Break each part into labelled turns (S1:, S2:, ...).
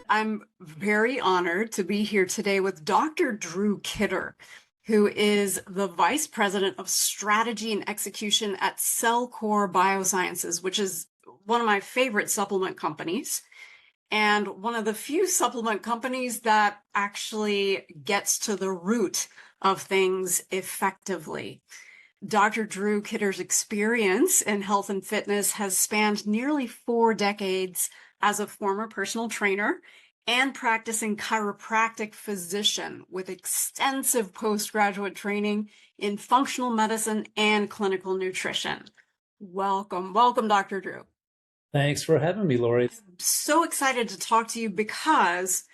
S1: I'm very honored to be here today with Dr. Drew Kidder, who is the Vice President of Strategy and Execution at Cellcore Biosciences, which is one of my favorite supplement companies and one of the few supplement companies that actually gets to the root of things effectively. Dr. Drew Kidder's experience in health and fitness has spanned nearly 4 decades as a former personal trainer and practicing chiropractic physician with extensive postgraduate training in functional medicine and clinical nutrition. Welcome, Dr. Drew.
S2: Thanks for having me, Lori.
S1: I'm so excited to talk to you because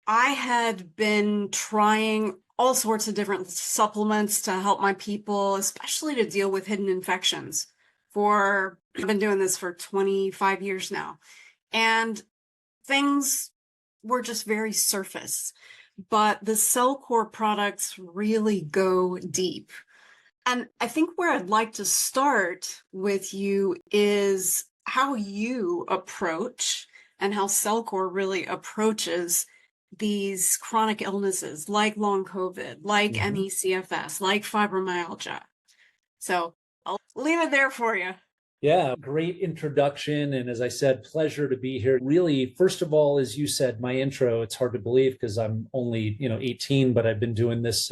S1: I had been trying all sorts of different supplements to help my people, especially to deal with hidden infections. I've been doing this for 25 years now. And things were just very surface. But the Cellcore products really go deep. And I think where I'd like to start with you is how you approach and how Cellcore really approaches these chronic illnesses like Long COVID, like ME-CFS, like fibromyalgia. So I'll leave it there for you.
S2: Yeah, great introduction. And as I said, pleasure to be here. Really, first of all, as you said, my intro, it's hard to believe because I'm only, 18, but I've been doing this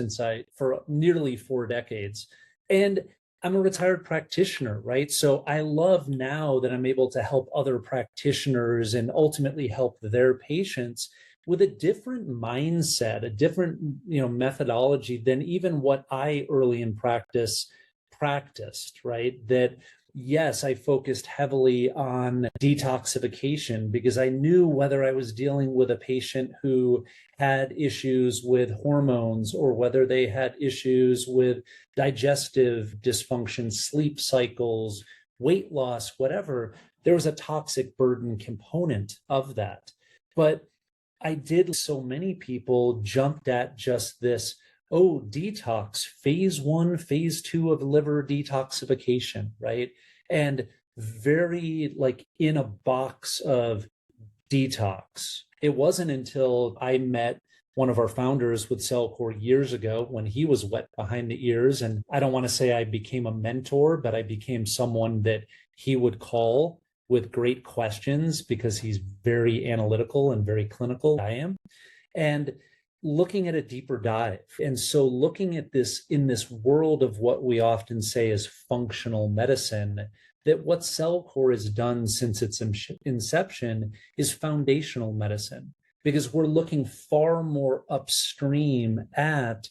S2: for nearly 4 decades. And I'm a retired practitioner, right? So I love now that I'm able to help other practitioners and ultimately help their patients with a different mindset, a different, methodology than even what I early in practiced, right? That yes, I focused heavily on detoxification because I knew whether I was dealing with a patient who had issues with hormones or whether they had issues with digestive dysfunction, sleep cycles, weight loss, whatever, there was a toxic burden component of that. But I did, so many people jumped at just this, detox, phase 1, phase 2 of liver detoxification, right? And very in a box of detox. It wasn't until I met one of our founders with Cellcore years ago when he was wet behind the ears. And I don't want to say I became a mentor, but I became someone that he would call with great questions because he's very analytical and very clinical. I am. And looking at a deeper dive. And so looking at this in this world of what we often say is functional medicine, that what Cellcore has done since its inception is foundational medicine, because we're looking far more upstream at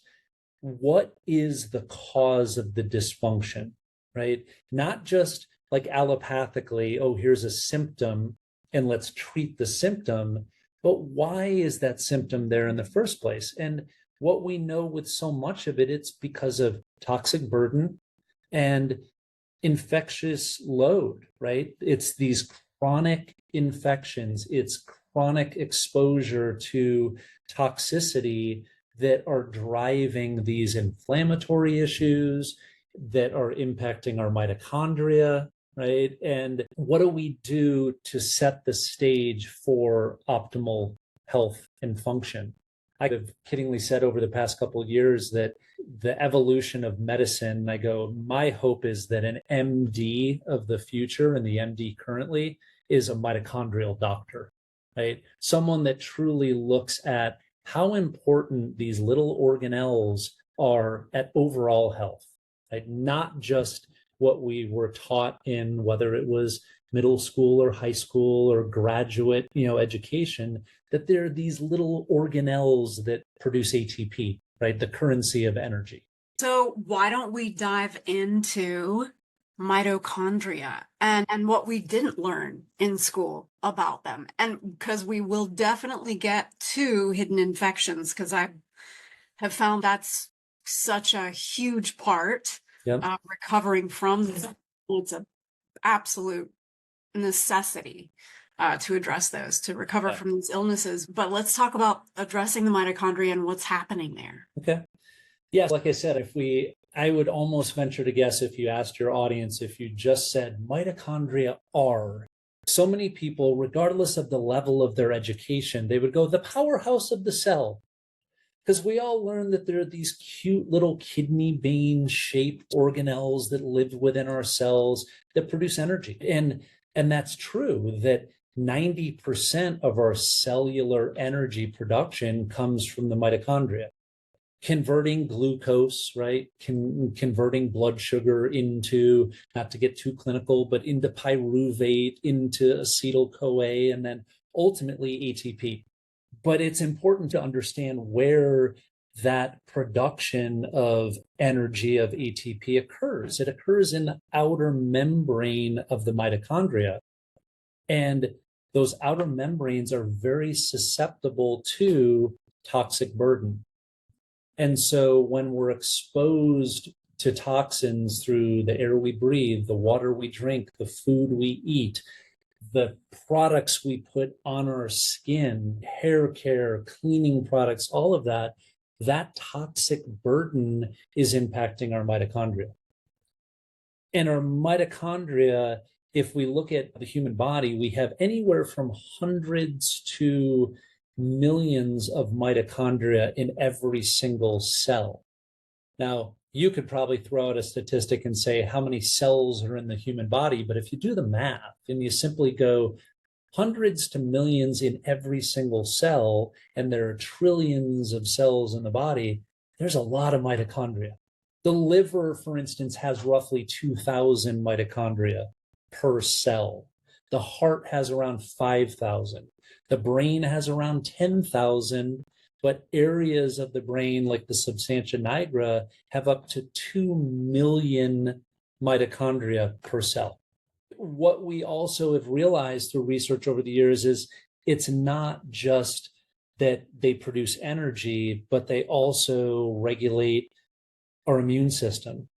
S2: what is the cause of the dysfunction, right? Not just like allopathically, here's a symptom and let's treat the symptom. But why is that symptom there in the first place? And what we know with so much of it, it's because of toxic burden and infectious load, right? It's these chronic infections, it's chronic exposure to toxicity that are driving these inflammatory issues that are impacting our mitochondria, right? And what do we do to set the stage for optimal health and function? I have kiddingly said over the past couple of years that the evolution of medicine, my hope is that an MD of the future and the MD currently is a mitochondrial doctor, right? Someone that truly looks at how important these little organelles are at overall health, right? Not just what we were taught in, whether it was middle school or high school or graduate, education, that there are these little organelles that produce ATP, right? The currency of energy.
S1: So why don't we dive into mitochondria and what we didn't learn in school about them? And because we will definitely get to hidden infections, because I have found that's such a huge part.
S2: Yep.
S1: Recovering from this. It's an absolute necessity to address those, to recover from these illnesses. But let's talk about addressing the mitochondria and what's happening there.
S2: Okay. Yes, like I said, I would almost venture to guess if you asked your audience, if you just said mitochondria are, So many people, regardless of the level of their education, they would go, the powerhouse of the cell. Because we all learned that there are these cute little kidney bean shaped organelles that live within our cells that produce energy. And that's true that 90% of our cellular energy production comes from the mitochondria, converting glucose, right? Converting blood sugar into, not to get too clinical, but into pyruvate, into acetyl-CoA, and then ultimately ATP. But it's important to understand where that production of energy of ATP occurs. It occurs in the outer membrane of the mitochondria. And those outer membranes are very susceptible to toxic burden. And so when we're exposed to toxins through the air we breathe, the water we drink, the food we eat, the products we put on our skin, hair care, cleaning products, all of that, that toxic burden is impacting our mitochondria. And our mitochondria, if we look at the human body, we have anywhere from hundreds to millions of mitochondria in every single cell. Now, you could probably throw out a statistic and say how many cells are in the human body, but if you do the math and you simply go hundreds to millions in every single cell, and there are trillions of cells in the body, there's a lot of mitochondria. The liver, for instance, has roughly 2,000 mitochondria per cell. The heart has around 5,000. The brain has around 10,000. But areas of the brain like the substantia nigra have up to 2 million mitochondria per cell. What we also have realized through research over the years is it's not just that they produce energy, but they also regulate our immune system.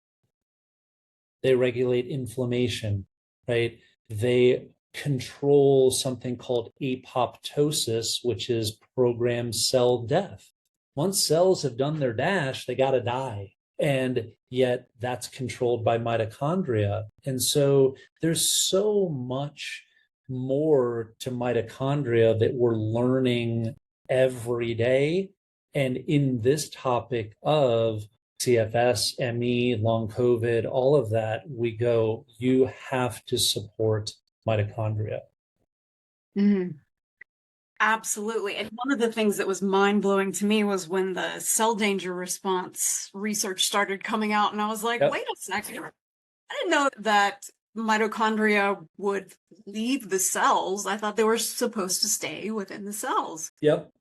S2: They regulate inflammation, right? They control something called apoptosis, which is programmed cell death. Once cells have done their dash, they got to die. And yet that's controlled by mitochondria. And so there's so much more to mitochondria that we're learning every day. And in this topic of CFS, ME, long COVID, all of that, we go, you have to support mitochondria.
S1: Mm, absolutely. And one of the things that was mind-blowing to me was when the cell danger response research started coming out, and I was like, wait a second. I didn't know that mitochondria would leave the cells. I thought they were supposed to stay within the cells.
S2: Yep.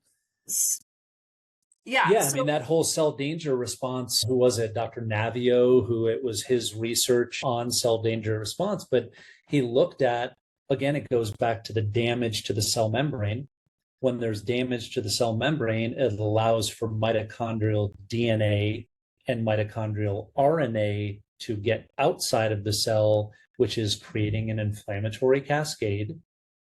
S1: Yeah.
S2: I mean, that whole cell danger response, who was it? Dr. Navio, who it was his research on cell danger response, but he looked at, again, it goes back to the damage to the cell membrane. When there's damage to the cell membrane, it allows for mitochondrial DNA and mitochondrial RNA to get outside of the cell, which is creating an inflammatory cascade.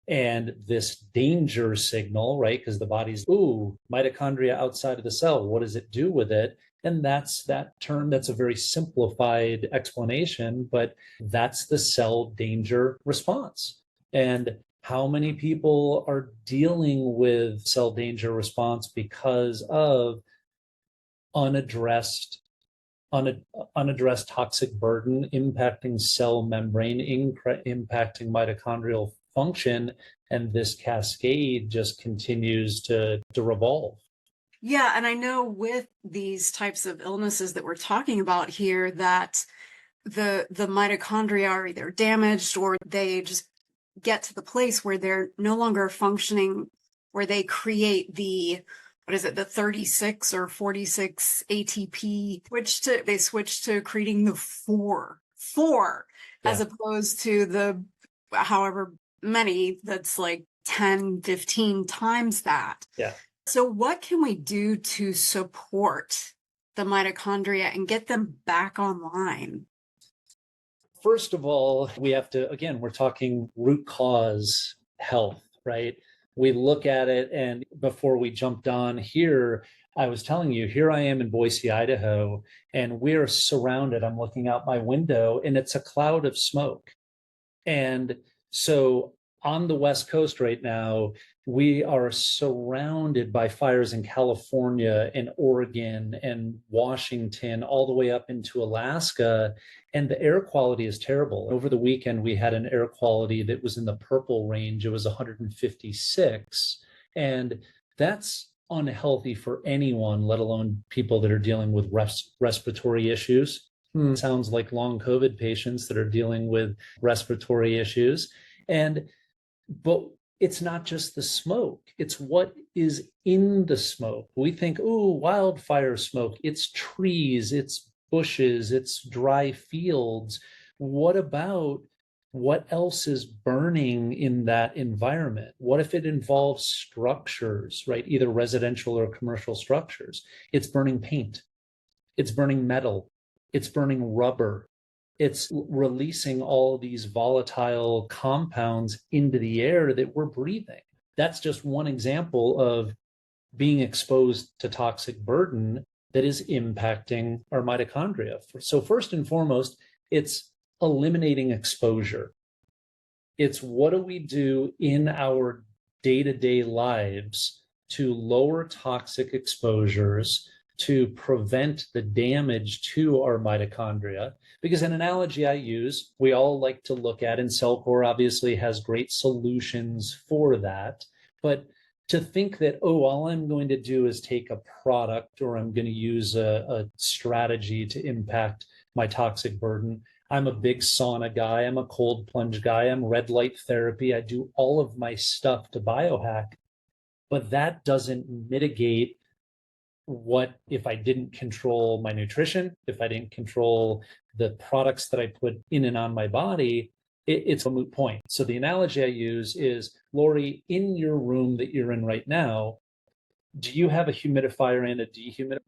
S2: And this danger signal, right? Because the body's, mitochondria outside of the cell, what does it do with it? And that's that term. That's a very simplified explanation, but that's the cell danger response. And how many people are dealing with cell danger response because of unaddressed toxic burden impacting cell membrane, impacting mitochondrial function, and this cascade just continues to revolve.
S1: Yeah, and I know with these types of illnesses that we're talking about here that the mitochondria are either damaged or they just get to the place where they're no longer functioning, where they create the 36 or 46 ATP, they switch to creating the four, as opposed to the however many that's like 10, 15 times that.
S2: Yeah.
S1: So what can we do to support the mitochondria and get them back online?
S2: First of all, we have to, again, we're talking root cause health, right? We look at it, and before we jumped on here, I was telling you, here I am in Boise, Idaho, and we're surrounded. I'm looking out my window, and it's a cloud of smoke. And so on the West Coast right now, we are surrounded by fires in California and Oregon and Washington, all the way up into Alaska. And the air quality is terrible. Over the weekend, we had an air quality that was in the purple range. It was 156. And that's unhealthy for anyone, let alone people that are dealing with respiratory issues. Sounds like long COVID patients that are dealing with respiratory issues. But it's not just the smoke, it's what is in the smoke. We think, oh, wildfire smoke, it's trees, it's bushes, it's dry fields. What about what else is burning in that environment? What if it involves structures, right? Either residential or commercial structures. It's burning paint, it's burning metal, it's burning rubber. It's releasing all these volatile compounds into the air that we're breathing. That's just one example of being exposed to toxic burden that is impacting our mitochondria. So first and foremost, it's eliminating exposure. It's what do we do in our day-to-day lives to lower toxic exposures, to prevent the damage to our mitochondria. Because an analogy I use, we all like to look at, and Cellcore obviously has great solutions for that. But to think that, oh, all I'm going to do is take a product or I'm going to use a strategy to impact my toxic burden. I'm a big sauna guy. I'm a cold plunge guy. I'm red light therapy. I do all of my stuff to biohack. But that doesn't mitigate what if I didn't control my nutrition, if I didn't control the products that I put in and on my body, it's a moot point. So the analogy I use is, Lori, in your room that you're in right now, do you have a humidifier and a dehumidifier?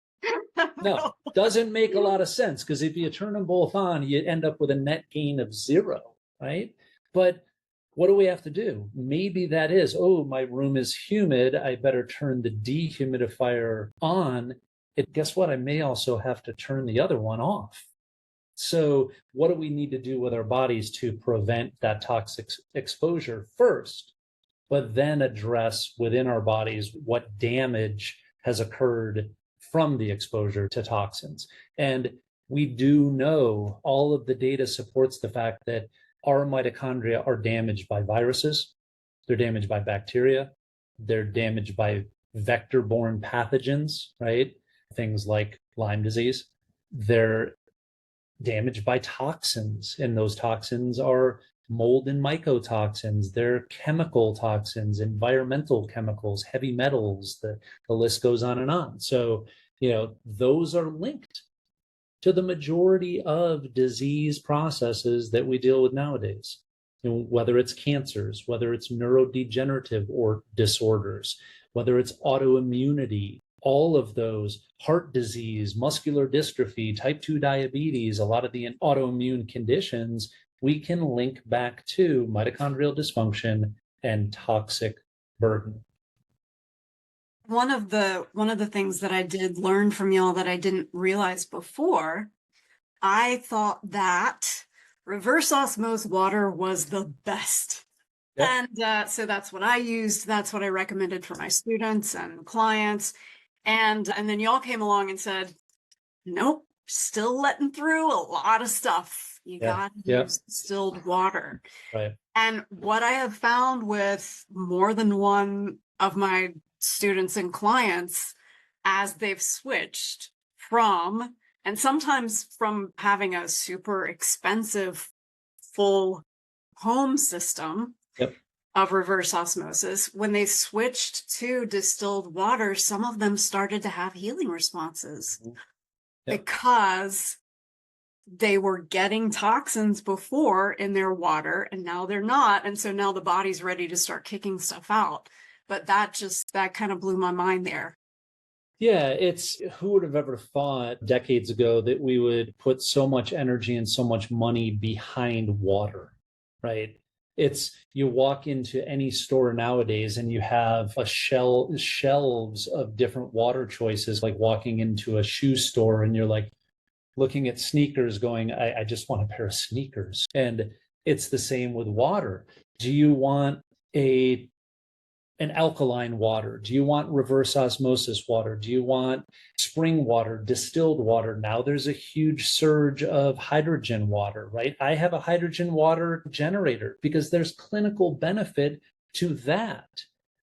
S2: No, doesn't make a lot of sense, because if you turn them both on, you end up with a net gain of 0, right? But what do we have to do? Maybe that is, oh, my room is humid, I better turn the dehumidifier on. Guess what? I may also have to turn the other one off. So what do we need to do with our bodies to prevent that toxic exposure first, but then address within our bodies what damage has occurred from the exposure to toxins? And we do know, all of the data supports the fact that our mitochondria are damaged by viruses, they're damaged by bacteria, they're damaged by vector-borne pathogens, right? Things like Lyme disease. They're damaged by toxins, and those toxins are mold and mycotoxins, they're chemical toxins, environmental chemicals, heavy metals, the list goes on and on. So, those are linked to the majority of disease processes that we deal with nowadays. Whether it's cancers, whether it's neurodegenerative or disorders, whether it's autoimmunity, all of those, heart disease, muscular dystrophy, type 2 diabetes, a lot of the autoimmune conditions, we can link back to mitochondrial dysfunction and toxic burden.
S1: One of the things that I did learn from y'all that I didn't realize before, I thought that reverse osmosis water was the best. Yep. And so that's what I used. That's what I recommended for my students and clients. And then y'all came along and said, nope, still letting through a lot of stuff. You got to use distilled water.
S2: Right.
S1: And what I have found with more than one of my students and clients, as they've switched from, and sometimes from having a super expensive full home system of reverse osmosis, when they switched to distilled water, some of them started to have healing responses because they were getting toxins before in their water and now they're not. And so now the body's ready to start kicking stuff out. But that kind of blew my mind there.
S2: Yeah, who would have ever thought decades ago that we would put so much energy and so much money behind water, right? You walk into any store nowadays and you have shelves of different water choices, like walking into a shoe store and you're like looking at sneakers going, I just want a pair of sneakers. And it's the same with water. Do you want a an alkaline water? Do you want reverse osmosis water? Do you want spring water, distilled water? Now there's a huge surge of hydrogen water, right? I have a hydrogen water generator because there's clinical benefit to that.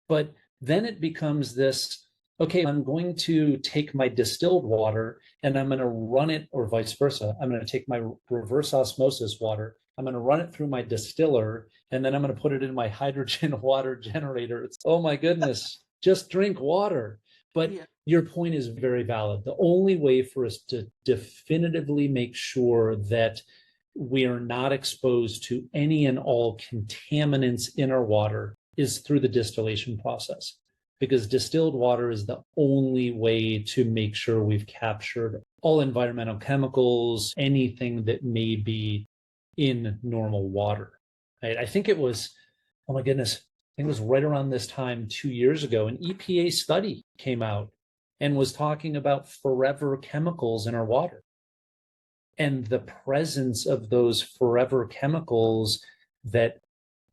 S2: But then it becomes this, okay, I'm going to take my distilled water and I'm going to run it, or vice versa. I'm going to take my reverse osmosis water, I'm going to run it through my distiller, and then I'm going to put it in my hydrogen water generator. It's, oh my goodness, just drink water. But
S1: Yeah.
S2: your point is very valid. The only way for us to definitively make sure that we are not exposed to any and all contaminants in our water is through the distillation process, because distilled water is the only way to make sure we've captured all environmental chemicals, anything that may be in normal water. Right? I think it was, oh my goodness, I think it was right around this time 2 years ago, an EPA study came out and was talking about forever chemicals in our water and the presence of those forever chemicals that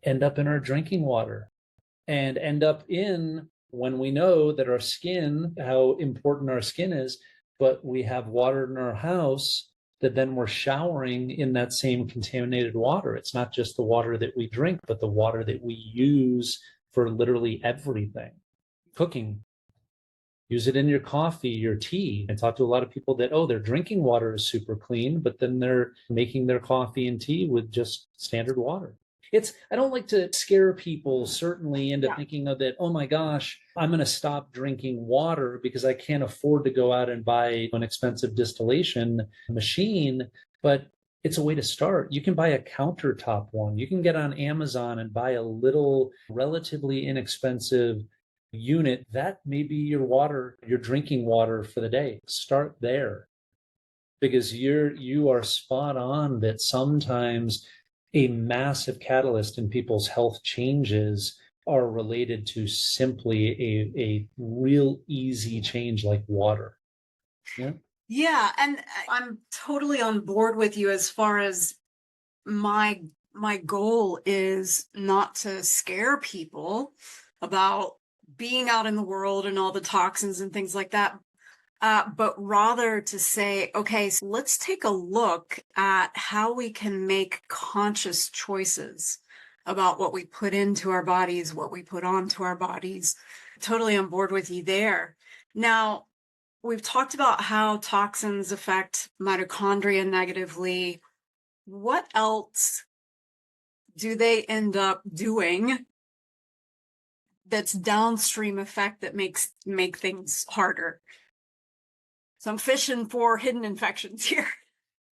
S2: end up in our drinking water and end up in, when we know that our skin, how important our skin is, but we have water in our house that then we're showering in that same contaminated water. It's not just the water that we drink, but the water that we use for literally everything. Cooking, use it in your coffee, your tea. I talk to a lot of people that, oh, their drinking water is super clean, but then they're making their coffee and tea with just standard water. I don't like to scare people certainly into thinking of that, oh my gosh, I'm going to stop drinking water because I can't afford to go out and buy an expensive distillation machine. But it's a way to start. You can buy a countertop one. You can get on Amazon and buy a little relatively inexpensive unit. That may be your water, your drinking water for the day. Start there, because you are spot on that sometimes a massive catalyst in people's health changes are related to simply a real easy change like water. Yeah.
S1: Yeah, and I'm totally on board with you as far as my goal is not to scare people about being out in the world and all the toxins and things like that. But rather to say, okay, so let's take a look at how we can make conscious choices about what we put into our bodies, what we put onto our bodies. Totally on board with you there. Now, we've talked about how toxins affect mitochondria negatively. What else do they end up doing that's downstream effect that make things harder? So I'm fishing for hidden infections here.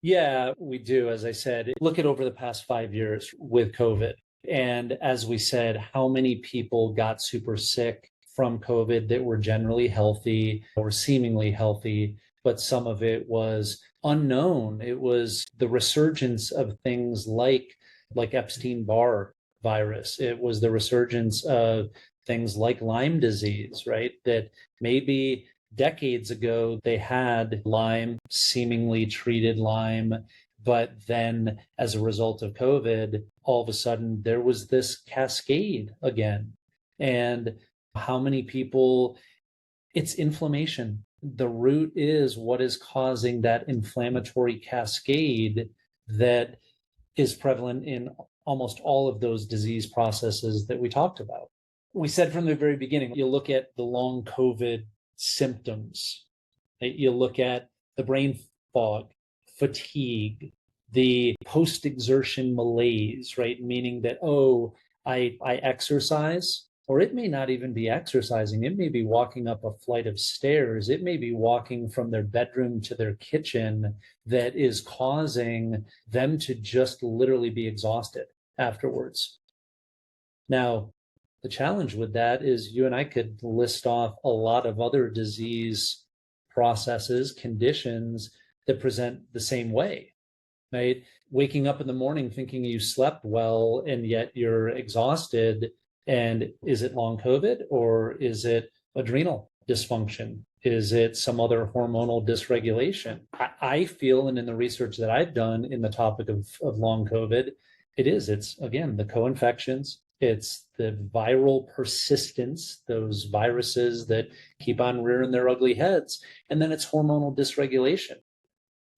S2: Yeah, we do. As I said, look at over the past 5 years with COVID. And as we said, how many people got super sick from COVID that were generally healthy or seemingly healthy, but some of it was unknown. It was the resurgence of things like Epstein-Barr virus. It was the resurgence of things like Lyme disease, right? That maybe decades ago they had Lyme, seemingly treated Lyme, but then as a result of COVID, all of a sudden there was this cascade again. And how many people, it's inflammation. The root is what is causing that inflammatory cascade that is prevalent in almost all of those disease processes that we talked about. We said from the very beginning, you look at the long COVID symptoms, you look at the brain fog, fatigue, the post-exertion malaise, right? Meaning that, oh, I exercise, or it may not even be exercising. It may be walking up a flight of stairs. It may be walking from their bedroom to their kitchen that is causing them to just literally be exhausted afterwards. Now, the challenge with that is you and I could list off a lot of other disease processes, conditions that present the same way, right? Waking up in the morning thinking you slept well and yet you're exhausted. And is it long COVID, or is it adrenal dysfunction? Is it some other hormonal dysregulation? I feel, and in the research that I've done in the topic of long COVID, It is. It's, again, the co-infections. It's the viral persistence, those viruses that keep on rearing their ugly heads. And then it's hormonal dysregulation.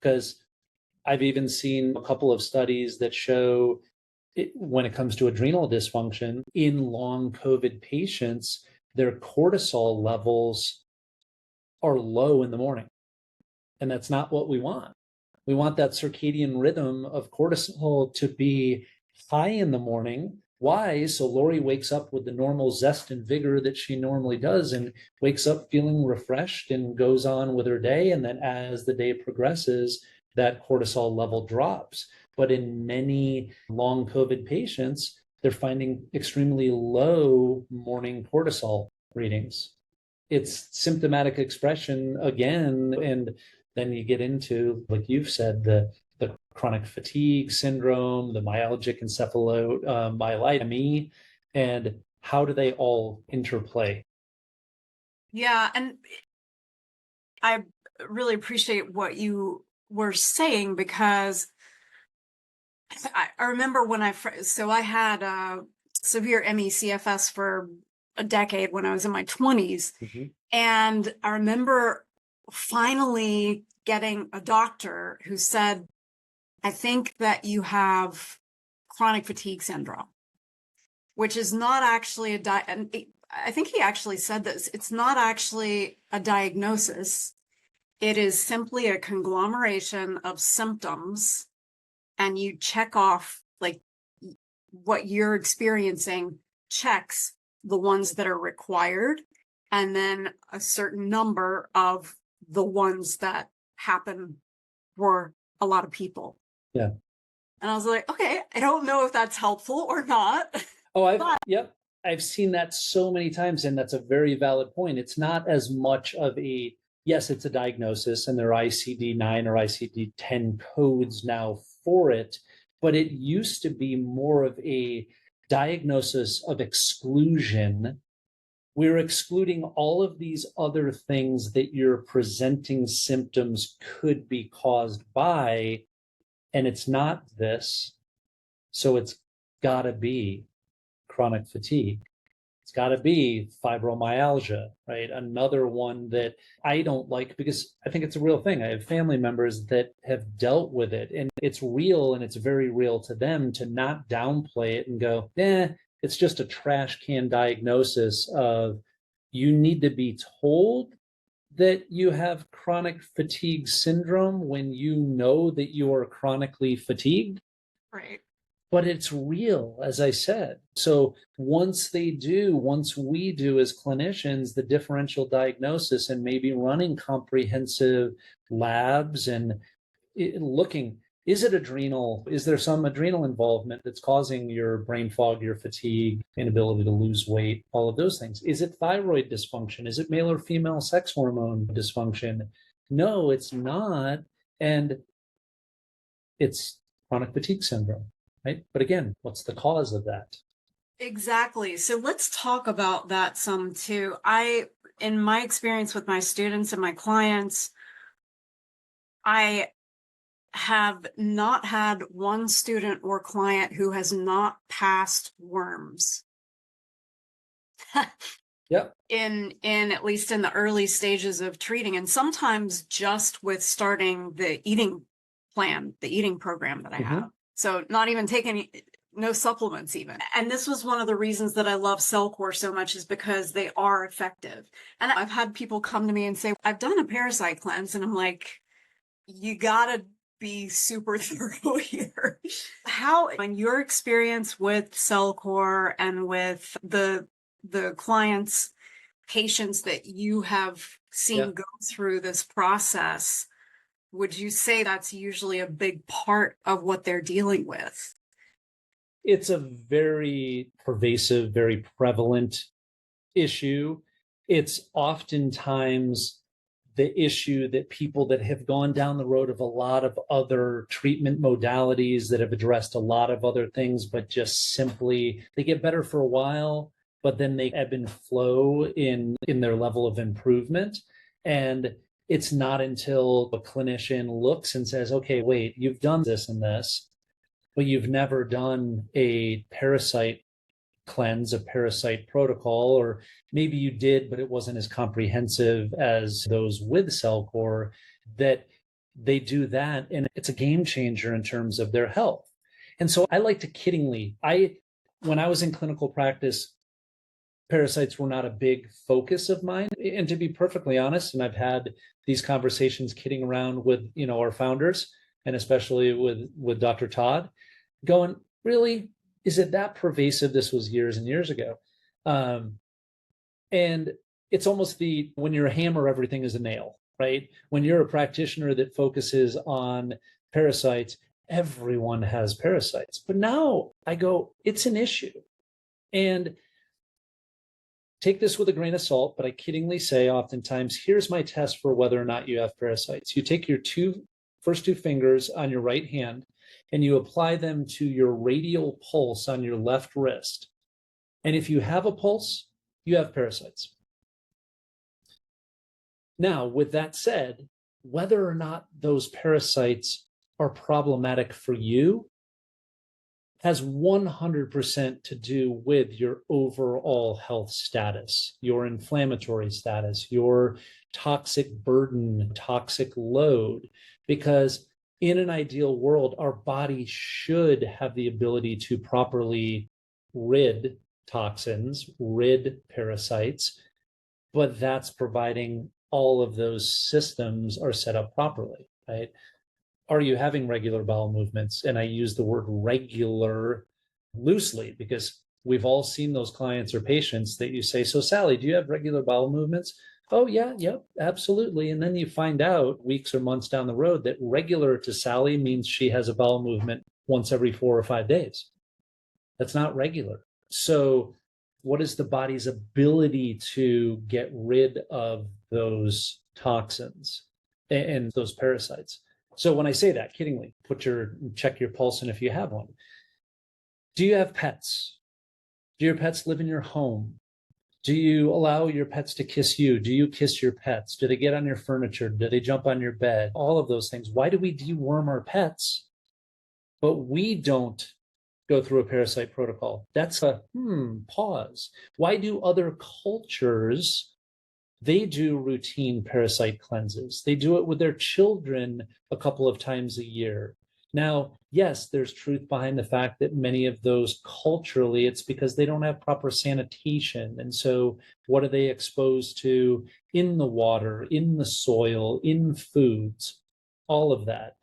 S2: Because I've even seen a couple of studies that show when it comes to adrenal dysfunction in long COVID patients, their cortisol levels are low in the morning. And that's not what we want. We want that circadian rhythm of cortisol to be high in the morning. Why? So Lori wakes up with the normal zest and vigor that she normally does and wakes up feeling refreshed and goes on with her day. And then as the day progresses, that cortisol level drops. But in many long COVID patients, they're finding extremely low morning cortisol readings. It's symptomatic expression again. And then you get into, like you've said, the chronic fatigue syndrome, the myalgic encephalomyelitis, ME, and how do they all interplay?
S1: Yeah, and I really appreciate what you were saying, because I remember when I had severe ME-CFS for a decade when I was in my 20s.
S2: Mm-hmm.
S1: And I remember finally getting a doctor who said, I think that you have chronic fatigue syndrome, which is not actually and I think he actually said this, it's not actually a diagnosis. It is simply a conglomeration of symptoms, and you check off like what you're experiencing checks the ones that are required, and then a certain number of the ones that happen for a lot of people.
S2: Yeah.
S1: And I was like, okay, I don't know if that's helpful or not.
S2: Oh, yep. I've seen that so many times, and that's a very valid point. It's not as much of a, yes, it's a diagnosis, and there are ICD-9 or ICD-10 codes now for it, but it used to be more of a diagnosis of exclusion. We're excluding all of these other things that your presenting symptoms could be caused by, and it's not this. So it's got to be chronic fatigue. It's got to be fibromyalgia, right? Another one that I don't like, because I think it's a real thing. I have family members that have dealt with it, and it's real, and it's very real to them, to not downplay it and go, it's just a trash can diagnosis of, you need to be told that you have chronic fatigue syndrome when you know that you are chronically fatigued.
S1: Right.
S2: But it's real, as I said. So once we do as clinicians, the differential diagnosis and maybe running comprehensive labs and looking, is it adrenal? Is there some adrenal involvement that's causing your brain fog, your fatigue, inability to lose weight, all of those things? Is it thyroid dysfunction? Is it male or female sex hormone dysfunction? No, it's not. And it's chronic fatigue syndrome. Right? But again, what's the cause of that?
S1: Exactly. So let's talk about that some too. In my experience with my students and my clients, I have not had one student or client who has not passed worms.
S2: Yep.
S1: In at least in the early stages of treating, and sometimes just with starting the eating plan, the eating program that I have. So not even taking no supplements even. And this was one of the reasons that I love Cellcore so much, is because they are effective. And I've had people come to me and say, I've done a parasite cleanse. And I'm like, you gotta be super thorough here. How, in your experience with Cellcore and with the clients, patients that you have seen go through this process, would you say that's usually a big part of what they're dealing with?
S2: It's a very pervasive, very prevalent issue. It's oftentimes the issue that people that have gone down the road of a lot of other treatment modalities that have addressed a lot of other things, but just simply they get better for a while, but then they ebb and flow in their level of improvement. And it's not until a clinician looks and says, okay, wait, you've done this and this. but you've never done a parasite cleanse, a parasite protocol, or maybe you did, but it wasn't as comprehensive as those with Cellcore, that they do that. And it's a game changer in terms of their health. And so I like to kiddingly, when I was in clinical practice, parasites were not a big focus of mine. And to be perfectly honest, and I've had these conversations kidding around with, our founders, and especially with Dr. Todd, going, really, is it that pervasive? This was years and years ago. And it's almost when you're a hammer, everything is a nail, right? When you're a practitioner that focuses on parasites, everyone has parasites. But now I go, it's an issue. And take this with a grain of salt, but I kiddingly say oftentimes, here's my test for whether or not you have parasites. You take your first two fingers on your right hand and you apply them to your radial pulse on your left wrist. And if you have a pulse, you have parasites. Now, with that said, whether or not those parasites are problematic for you has 100% to do with your overall health status, your inflammatory status, your toxic burden, toxic load, because in an ideal world, our body should have the ability to properly rid toxins, rid parasites, but that's providing all of those systems are set up properly, right? Are you having regular bowel movements? And I use the word regular loosely because we've all seen those clients or patients that you say, so Sally, do you have regular bowel movements? Oh yeah, yep, absolutely. And then you find out weeks or months down the road that regular to Sally means she has a bowel movement once every 4 or 5 days. That's not regular. So what is the body's ability to get rid of those toxins and those parasites? So when I say that, kiddingly, check your pulse, and if you have one. Do you have pets? Do your pets live in your home? Do you allow your pets to kiss you? Do you kiss your pets? Do they get on your furniture? Do they jump on your bed? All of those things. Why do we deworm our pets, but we don't go through a parasite protocol? That's a pause. Why do other cultures, they do routine parasite cleanses? They do it with their children a couple of times a year. Now, yes, there's truth behind the fact that many of those culturally, it's because they don't have proper sanitation. And so what are they exposed to in the water, in the soil, in foods, all of that.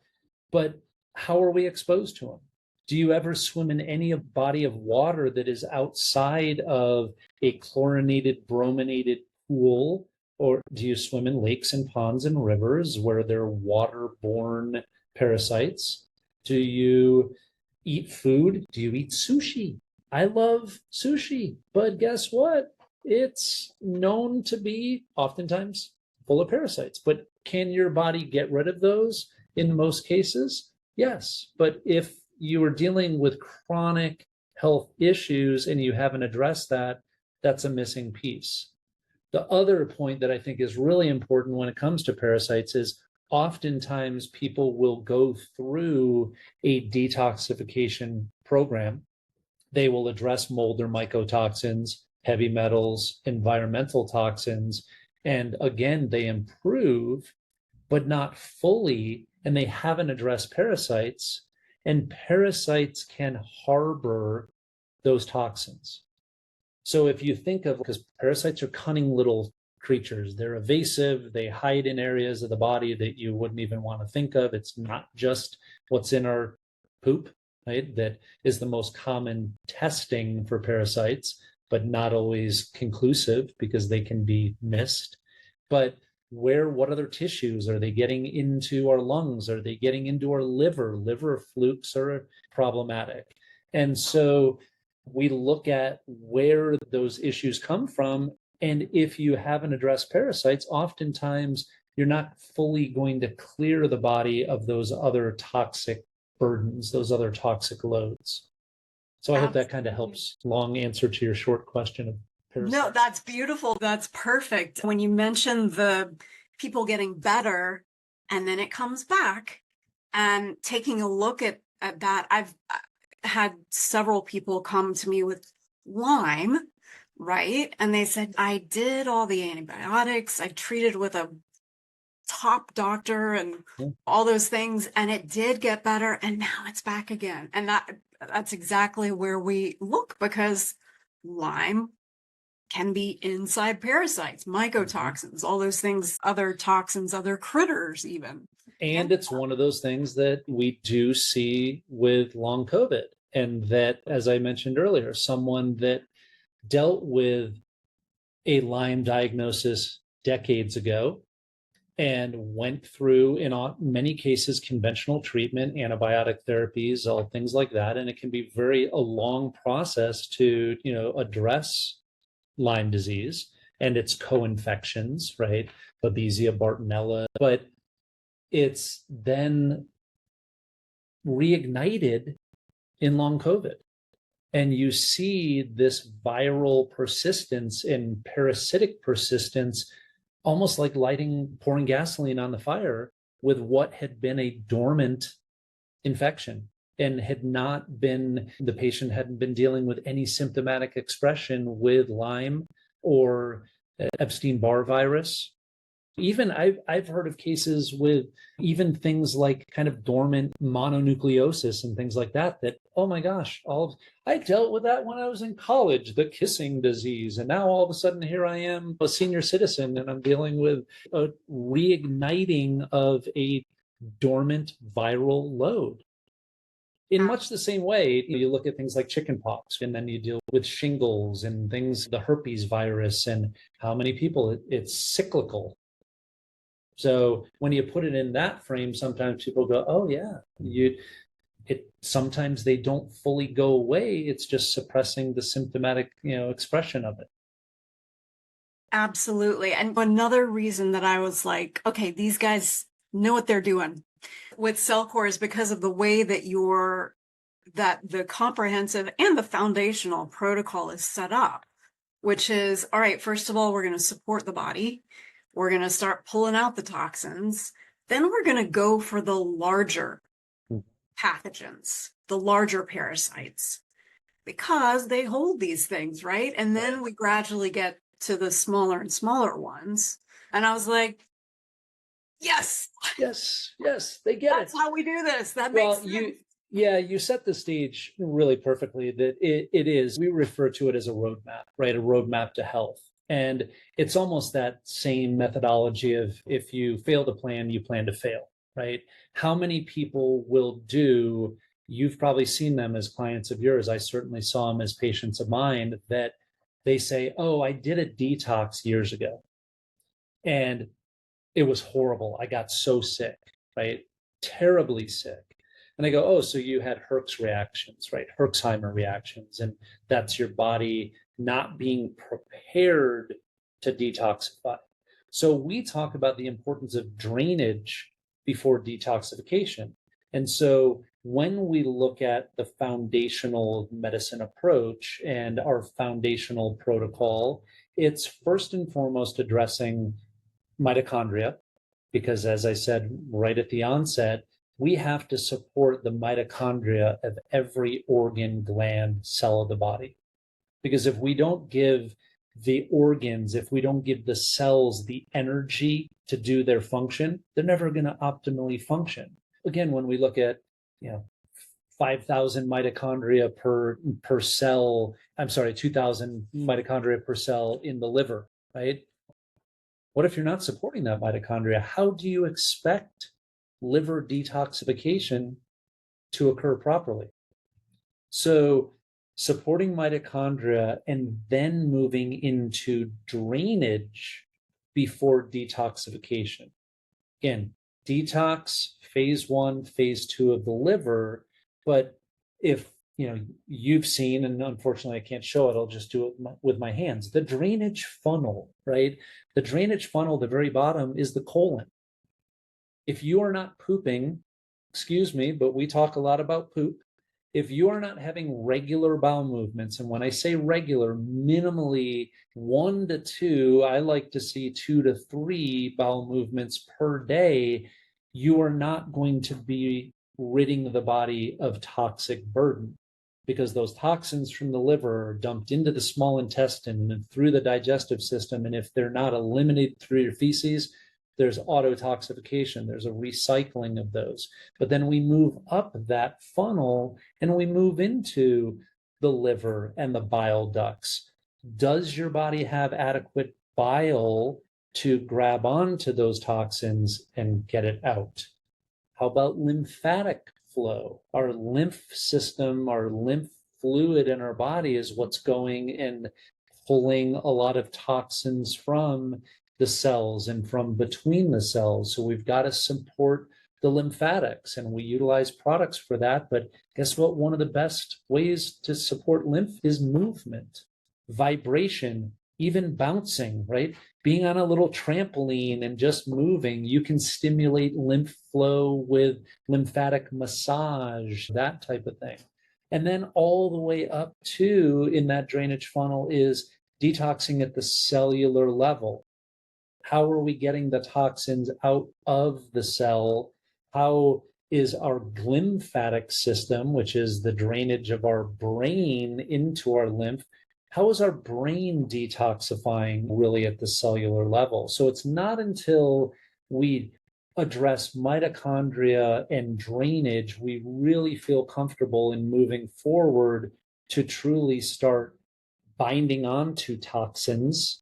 S2: But how are we exposed to them? Do you ever swim in any body of water that is outside of a chlorinated, brominated pool? Or do you swim in lakes and ponds and rivers where there are waterborne parasites? Do you eat food? Do you eat sushi? I love sushi, but guess what? It's known to be oftentimes full of parasites. But can your body get rid of those in most cases? Yes. But if you are dealing with chronic health issues and you haven't addressed that, that's a missing piece. The other point that I think is really important when it comes to parasites is oftentimes people will go through a detoxification program. They will address mold or mycotoxins, heavy metals, environmental toxins, and again, they improve, but not fully, and they haven't addressed parasites, and parasites can harbor those toxins. So if you think of, because parasites are cunning little creatures, they're evasive, they hide in areas of the body that you wouldn't even want to think of. It's not just what's in our poop, right? That is the most common testing for parasites, but not always conclusive because they can be missed. But what other tissues are they getting into our lungs? Are they getting into our liver? Liver flukes are problematic. And so we look at where those issues come from. And if you haven't addressed parasites, oftentimes you're not fully going to clear the body of those other toxic burdens, those other toxic loads. So I hope that kind of helps. Long answer to your short question of parasites.
S1: No, that's beautiful. That's perfect. When you mentioned the people getting better and then it comes back, and taking a look at at that. I've had several people come to me with Lyme, right? And they said, I did all the antibiotics, I treated with a top doctor and all those things, and it did get better, and now it's back again. And that's exactly where we look, because Lyme can be inside parasites, mycotoxins, all those things, other toxins, other critters even.
S2: And it's one of those things that we do see with long COVID. And that, as I mentioned earlier, someone that dealt with a Lyme diagnosis decades ago and went through, in many cases, conventional treatment, antibiotic therapies, all things like that. And it can be a long process to, address Lyme disease and its co-infections, right? Babesia, Bartonella, but it's then reignited in long COVID. And you see this viral persistence and parasitic persistence, almost like pouring gasoline on the fire with what had been a dormant infection and the patient hadn't been dealing with any symptomatic expression with Lyme or Epstein-Barr virus. Even I've heard of cases with even things like kind of dormant mononucleosis and things like that, oh my gosh, I dealt with that when I was in college, the kissing disease. And now all of a sudden here I am, a senior citizen, and I'm dealing with a reigniting of a dormant viral load. In much the same way, you look at things like chickenpox, and then you deal with shingles and things, the herpes virus, and how many people it's cyclical. So when you put it in that frame, sometimes people go, oh yeah, sometimes they don't fully go away. It's just suppressing the symptomatic, expression of it.
S1: Absolutely. And another reason that I was like, okay, these guys know what they're doing with Cellcore is because of the way that the comprehensive and the foundational protocol is set up, which is, all right, first of all, we're going to support the body. We're going to start pulling out the toxins. Then we're going to go for the larger pathogens, the larger parasites, because they hold these things, right? And then we gradually get to the smaller and smaller ones. And I was like, yes,
S2: they get
S1: that's how we do this. That makes sense.
S2: You set the stage really perfectly that it is, we refer to it as a roadmap, right? A roadmap to health. And it's almost that same methodology of if you fail to plan, you plan to fail, right? How many people you've probably seen them as clients of yours. I certainly saw them as patients of mine that they say, oh, I did a detox years ago and it was horrible. I got so sick, right? Terribly sick. And I go, oh, so you had Herx reactions, right? Herxheimer reactions. And that's your body not being prepared to detoxify. So we talk about the importance of drainage before detoxification. And so when we look at the foundational medicine approach and our foundational protocol, it's first and foremost addressing mitochondria, because as I said right at the onset, we have to support the mitochondria of every organ, gland, cell of the body. Because if we don't give the organs, if we don't give the cells the energy to do their function, they're never going to optimally function. Again, when we look at, 5,000 mitochondria per cell, 2,000 mitochondria per cell in the liver, right? What if you're not supporting that mitochondria? How do you expect liver detoxification to occur properly? So supporting mitochondria and then moving into drainage before detoxification. Again, detox, phase 1, phase 2 of the liver. But if you've seen, and unfortunately I can't show it, I'll just do it with my hands, the drainage funnel, right? The drainage funnel, the very bottom, is the colon. If you are not pooping, excuse me, but we talk a lot about poop. If you are not having regular bowel movements, and when I say regular, minimally 1 to 2, I like to see 2 to 3 bowel movements per day, you are not going to be ridding the body of toxic burden, because those toxins from the liver are dumped into the small intestine and through the digestive system. And if they're not eliminated through your feces, there's autotoxification, there's a recycling of those. But then we move up that funnel and we move into the liver and the bile ducts. Does your body have adequate bile to grab onto those toxins and get it out? How about lymphatic flow? Our lymph system, our lymph fluid in our body is what's going and pulling a lot of toxins from the cells and from between the cells. So we've got to support the lymphatics, and we utilize products for that. But guess what? One of the best ways to support lymph is movement, vibration, even bouncing, right? Being on a little trampoline and just moving, you can stimulate lymph flow with lymphatic massage, that type of thing. And then all the way up to, in that drainage funnel, is detoxing at the cellular level. How are we getting the toxins out of the cell? How is our glymphatic system, which is the drainage of our brain into our lymph, how is our brain detoxifying really at the cellular level? So it's not until we address mitochondria and drainage, we really feel comfortable in moving forward to truly start binding onto toxins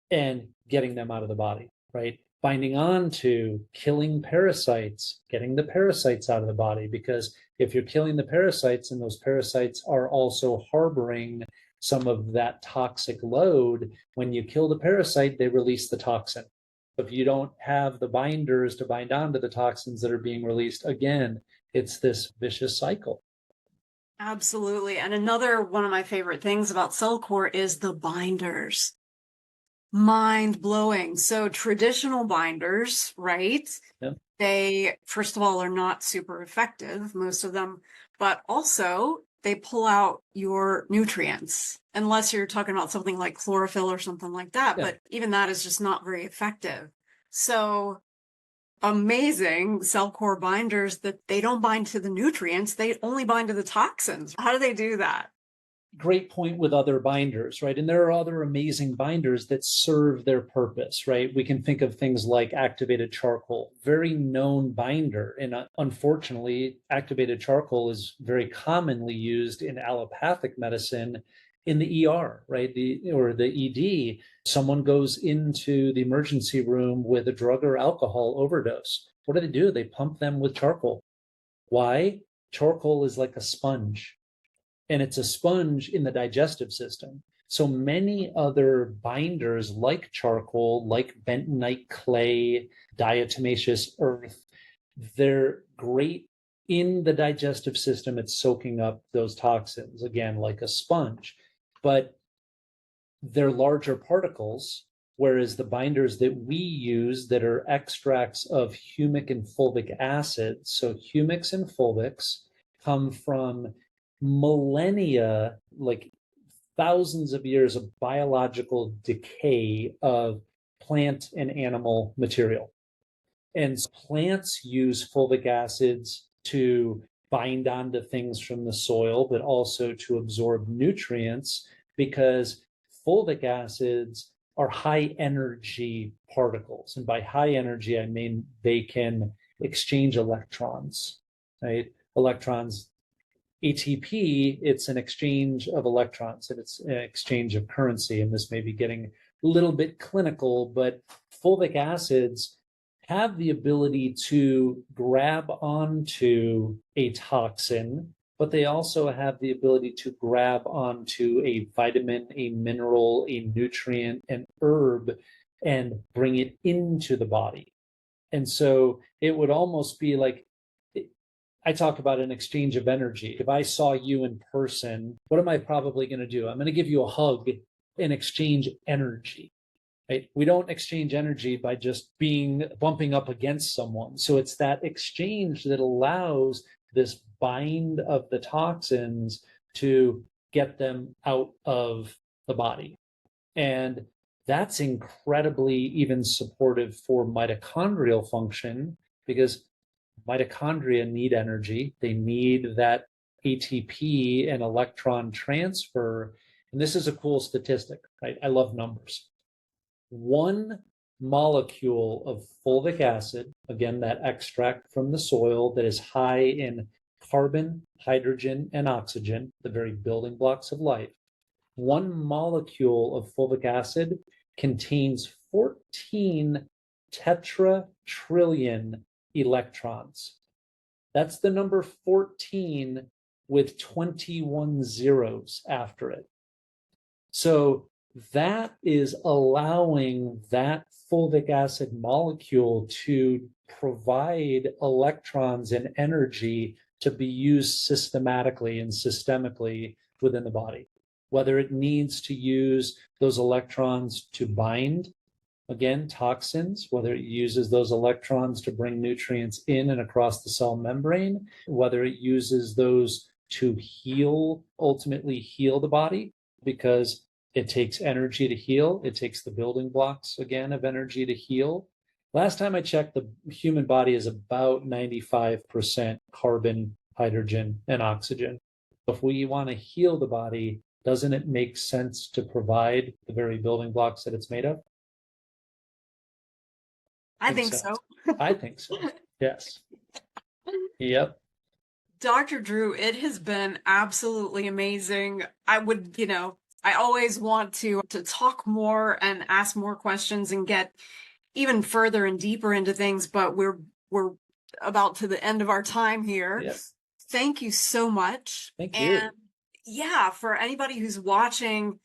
S2: and getting them out of the body, right? Binding on to killing parasites, getting the parasites out of the body, because if you're killing the parasites and those parasites are also harboring some of that toxic load, when you kill the parasite, they release the toxin. If you don't have the binders to bind onto the toxins that are being released, again, it's this vicious cycle.
S1: Absolutely. And another one of my favorite things about Cellcore is the binders. Mind blowing. So traditional binders, right?
S2: Yeah.
S1: They, first of all, are not super effective, most of them, but also they pull out your nutrients, unless you're talking about something like chlorophyll or something like that.
S2: Yeah.
S1: But even that is just not very effective. So amazing Cellcore binders that they don't bind to the nutrients, they only bind to the toxins. How do they do that?
S2: Great point with other binders, right? And there are other amazing binders that serve their purpose, right? We can think of things like activated charcoal, very known binder. And unfortunately, activated charcoal is very commonly used in allopathic medicine in the ER, right? Or the ED. Someone goes into the emergency room with a drug or alcohol overdose. What do? They pump them with charcoal. Why? Charcoal is like a sponge, and it's a sponge in the digestive system. So many other binders like charcoal, like bentonite clay, diatomaceous earth, they're great in the digestive system at soaking up those toxins, again, like a sponge. But they're larger particles, whereas the binders that we use that are extracts of humic and fulvic acid, so humics and fulvics come from millennia, like thousands of years of biological decay of plant and animal material. And plants use fulvic acids to bind onto things from the soil, but also to absorb nutrients, because fulvic acids are high energy particles. And by high energy, I mean they can exchange electrons, right? Electrons, ATP, it's an exchange of electrons, and it's an exchange of currency. And this may be getting a little bit clinical, but fulvic acids have the ability to grab onto a toxin, but they also have the ability to grab onto a vitamin, a mineral, a nutrient, an herb, and bring it into the body. And so it would almost be like, I talk about an exchange of energy. If I saw you in person, what am I probably going to do? I'm going to give you a hug and exchange energy. Right? We don't exchange energy by just bumping up against someone. So it's that exchange that allows this bind of the toxins to get them out of the body. And that's incredibly even supportive for mitochondrial function, because Mitochondria need energy. They need that ATP and electron transfer. And this is a cool statistic, right? I love numbers. 1 molecule of fulvic acid, again, that extract from the soil that is high in carbon, hydrogen, and oxygen, the very building blocks of life. 1 molecule of fulvic acid contains 14 tetratrillion electrons. That's the number 14 with 21 zeros after it. So that is allowing that fulvic acid molecule to provide electrons and energy to be used systematically and systemically within the body. Whether it needs to use those electrons to bind, again, toxins, whether it uses those electrons to bring nutrients in and across the cell membrane, whether it uses those to heal, ultimately heal the body, because it takes energy to heal. It takes the building blocks, again, of energy to heal. Last time I checked, the human body is about 95% carbon, hydrogen, and oxygen. If we want to heal the body, doesn't it make sense to provide the very building blocks that it's made of?
S1: I think so.
S2: I think so. Yes. Yep.
S1: Dr. Drew, it has been absolutely amazing. I would, I always want to talk more and ask more questions and get even further and deeper into things, but we're about to the end of our time here.
S2: Yep.
S1: Thank you so much.
S2: Thank you.
S1: And yeah, for anybody who's watching,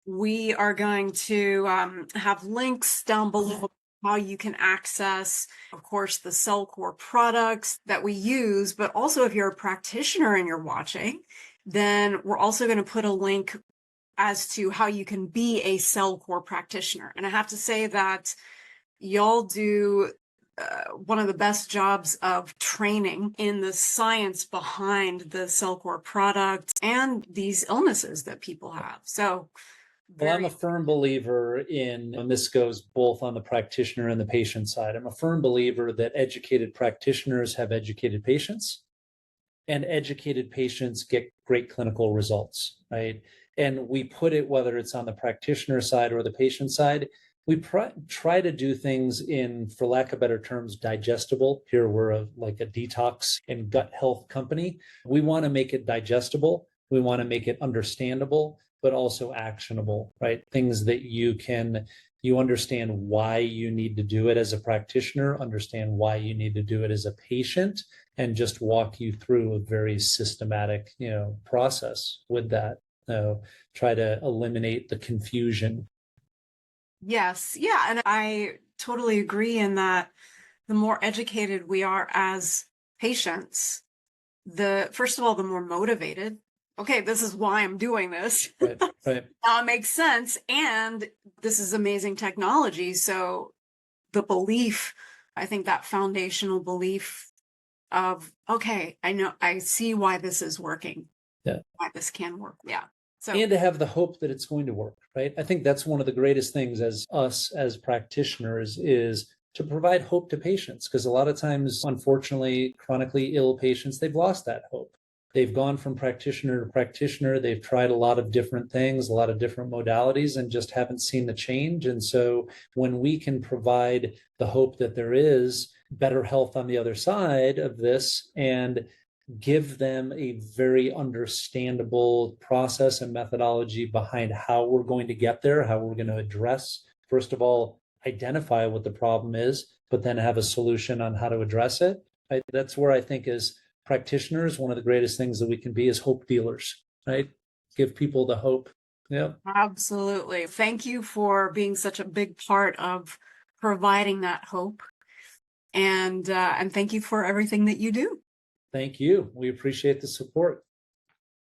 S1: we are going to have links down below how you can access, of course, the Cellcore products that we use, but also if you're a practitioner and you're watching, then we're also going to put a link as to how you can be a Cellcore practitioner. And I have to say that y'all do one of the best jobs of training in the science behind the Cellcore product and these illnesses that people have. So,
S2: well, I'm a firm believer in, and this goes both on the practitioner and the patient side. I'm a firm believer that educated practitioners have educated patients, and educated patients get great clinical results, right? And we put it, whether it's on the practitioner side or the patient side, we try to do things in, for lack of better terms, digestible. Here we're like a detox and gut health company. We want to make it digestible. We want to make it understandable, but also actionable, right? Things that you understand why you need to do it as a practitioner, understand why you need to do it as a patient, and just walk you through a very systematic, process with that. Try to eliminate the confusion.
S1: Yes. Yeah. And I totally agree in that the more educated we are as patients, first of all, the more motivated. Okay, this is why I'm doing this.
S2: Right.
S1: Now it makes sense. And this is amazing technology. So the belief, I think that foundational belief of, okay, I see why this is working.
S2: Yeah.
S1: Why this can work. Yeah. So,
S2: and to have the hope that it's going to work, right? I think that's one of the greatest things as practitioners is to provide hope to patients, because a lot of times, unfortunately, chronically ill patients, they've lost that hope. They've gone from practitioner to practitioner. They've tried a lot of different things, a lot of different modalities, and just haven't seen the change. And so when we can provide the hope that there is better health on the other side of this, and give them a very understandable process and methodology behind how we're going to get there, how we're going to address, first of all, identify what the problem is, but then have a solution on how to address it. That's where I think as practitioners, one of the greatest things that we can be is hope dealers, right? Give people the hope. Yeah.
S1: Absolutely. Thank you for being such a big part of providing that hope. And thank you for everything that you do.
S2: Thank you. We appreciate the support.